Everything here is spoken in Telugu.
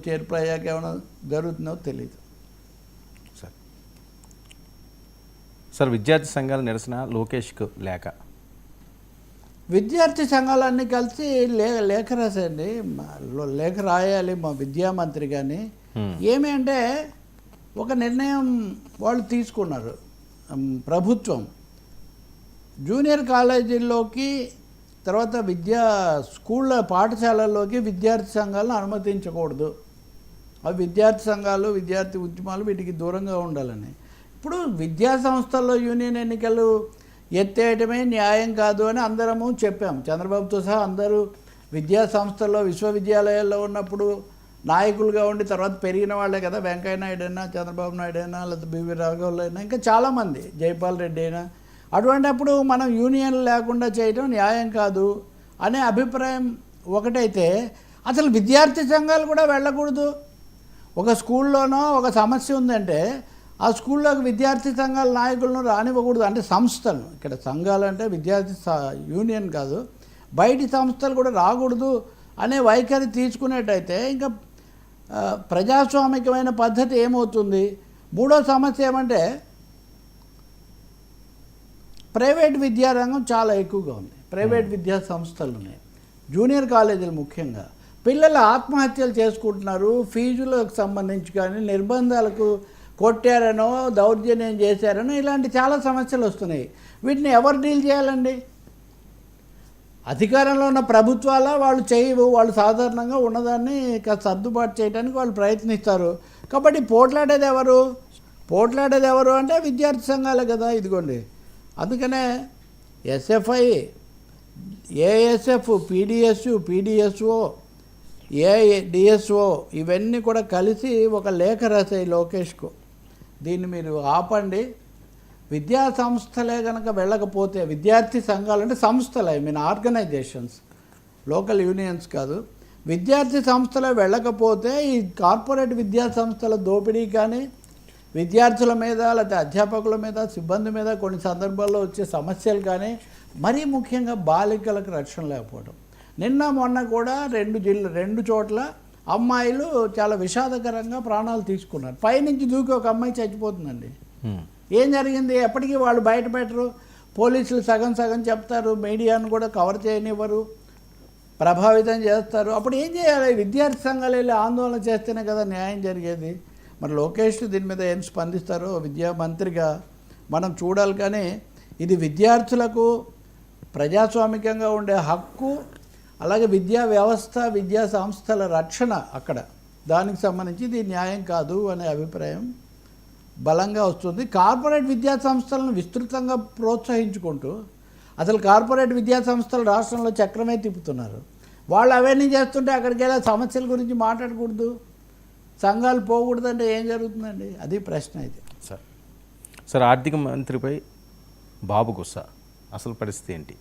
చేర్పు అయ్యాక ఏమైనా జరుగుతుందో తెలియదు. సార్ విద్యార్థి సంఘాల నిరసన లోకేష్కు లేఖ. విద్యార్థి సంఘాలన్నీ కలిసి లేఖ రాసండి, లేఖ రాయాలి మా విద్యామంత్రి కానీ. ఏమి అంటే ఒక నిర్ణయం వాళ్ళు తీసుకున్నారు, ప్రభుత్వం జూనియర్ కాలేజీల్లోకి తర్వాత స్కూళ్ళ పాఠశాలల్లోకి విద్యార్థి సంఘాలను అనుమతించకూడదు. అవి విద్యార్థి సంఘాలు విద్యార్థి ఉద్యమాలు వీటికి దూరంగా ఉండాలని. ఇప్పుడు విద్యా సంస్థల్లో యూనియన్ ఎన్నికలు ఎత్తేయటమే న్యాయం కాదు అని అందరము చెప్పాము. చంద్రబాబుతో సహా అందరూ విద్యా సంస్థల్లో విశ్వవిద్యాలయాల్లో ఉన్నప్పుడు నాయకులుగా ఉండి తర్వాత పెరిగిన వాళ్ళే కదా. వెంకయ్య నాయుడు అయినా, చంద్రబాబు నాయుడు అయినా, లేకపోతే బివి రాఘవులు అయినా, ఇంకా చాలామంది, జైపాల్ రెడ్డి అయినా. అటువంటిప్పుడు మనం యూనియన్లు లేకుండా చేయడం న్యాయం కాదు అనే అభిప్రాయం ఒకటైతే, అసలు విద్యార్థి సంఘాలు కూడా వెళ్ళకూడదు. ఒక స్కూల్లోనో ఒక సమస్య ఉందంటే ఆ స్కూల్లోకి విద్యార్థి సంఘాల నాయకులను రానివ్వకూడదు. అంటే సంస్థలు, ఇక్కడ సంఘాలు అంటే విద్యార్థి యూనియన్ కాదు, బయటి సంస్థలు కూడా రాకూడదు అనే వైఖరి తీసుకునేటైతే ఇంకా ప్రజాస్వామికమైన పద్ధతి ఏమవుతుంది? మూడో సమస్య ఏమంటే ప్రైవేట్ విద్యారంగం చాలా ఎక్కువగా ఉంది. ప్రైవేట్ విద్యా సంస్థలు ఉన్నాయి, జూనియర్ కాలేజీలు ముఖ్యంగా. పిల్లలు ఆత్మహత్యలు చేసుకుంటున్నారు, ఫీజులకు సంబంధించి కానీ, నిర్బంధాలకు కొట్టారనో దౌర్జన్యం చేశారనో ఇలాంటి చాలా సమస్యలు వస్తున్నాయి. వీటిని ఎవరు డీల్ చేయాలండి? అధికారంలో ఉన్న ప్రభుత్వాల వాళ్ళు చేయవు. వాళ్ళు సాధారణంగా ఉన్నదాన్ని సర్దుబాటు చేయడానికి వాళ్ళు ప్రయత్నిస్తారు. కాబట్టి పోట్లాడేది ఎవరు అంటే విద్యార్థి సంఘాలే కదా. ఇదిగోండి, అందుకనే ఎస్ఎఫ్ఐ, ఏఎస్ఎఫ్, పీడిఎస్, పీడిఎస్ఓ, ఏడిఎస్ఓ ఇవన్నీ కూడా కలిసి ఒక లేఖ రాశాయి లోకేష్కు. దీన్ని మీరు ఆపండి. విద్యా సంస్థలే కనుక వెళ్ళకపోతే, విద్యార్థి సంఘాలు అంటే సంస్థలు, ఆర్గనైజేషన్స్, లోకల్ యూనియన్స్ కాదు, విద్యార్థి సంస్థలే వెళ్ళకపోతే ఈ కార్పొరేట్ విద్యా సంస్థల దోపిడీ కానీ, విద్యార్థుల మీద లేకపోతే అధ్యాపకుల మీద, సిబ్బంది మీద కొన్ని సందర్భాల్లో వచ్చే సమస్యలు కానీ, మరీ ముఖ్యంగా బాలికలకు రక్షణ లేకపోవడం. నిన్న మొన్న కూడా రెండు చోట్ల అమ్మాయిలు చాలా విషాదకరంగా ప్రాణాలు తీసుకున్నారు. పైనుంచి దూకి ఒక అమ్మాయి చచ్చిపోతుందండి. ఏం జరిగింది? ఎప్పటికీ వాళ్ళు బయట పెట్టరు, పోలీసులు సగం చెప్తారు, మీడియాను కూడా కవర్ చేయనివ్వరు, ప్రభావితం చేస్తారు. అప్పుడు ఏం చేయాలి? విద్యార్థి సంఘాలు వెళ్ళి ఆందోళన చేస్తేనే కదా న్యాయం జరిగేది. మరి లోకేష్ దీని మీద ఏం స్పందిస్తారో విద్యామంత్రిగా మనం చూడాలి. కానీ ఇది విద్యార్థులకు ప్రజాస్వామికంగా ఉండే హక్కు, అలాగే విద్యా వ్యవస్థ, విద్యా సంస్థల రక్షణ అక్కడ, దానికి సంబంధించి ఇది న్యాయం కాదు అనే అభిప్రాయం బలంగా వస్తుంది. కార్పొరేట్ విద్యా సంస్థలను విస్తృతంగా ప్రోత్సహించుకుంటూ అసలు కార్పొరేట్ విద్యా సంస్థలు రాష్ట్రంలో చక్రమే తిప్పుతున్నారు. వాళ్ళు అవన్నీ చేస్తుంటే అక్కడికి వెళ్ళే సమస్యల గురించి మాట్లాడకూడదు, సంఘాలు పోకూడదంటే ఏం జరుగుతుందండి? అది ప్రశ్న. ఇది సార్ ఆర్థిక మంత్రిపై బాబు గుస్సా, అసలు పరిస్థితి ఏంటి?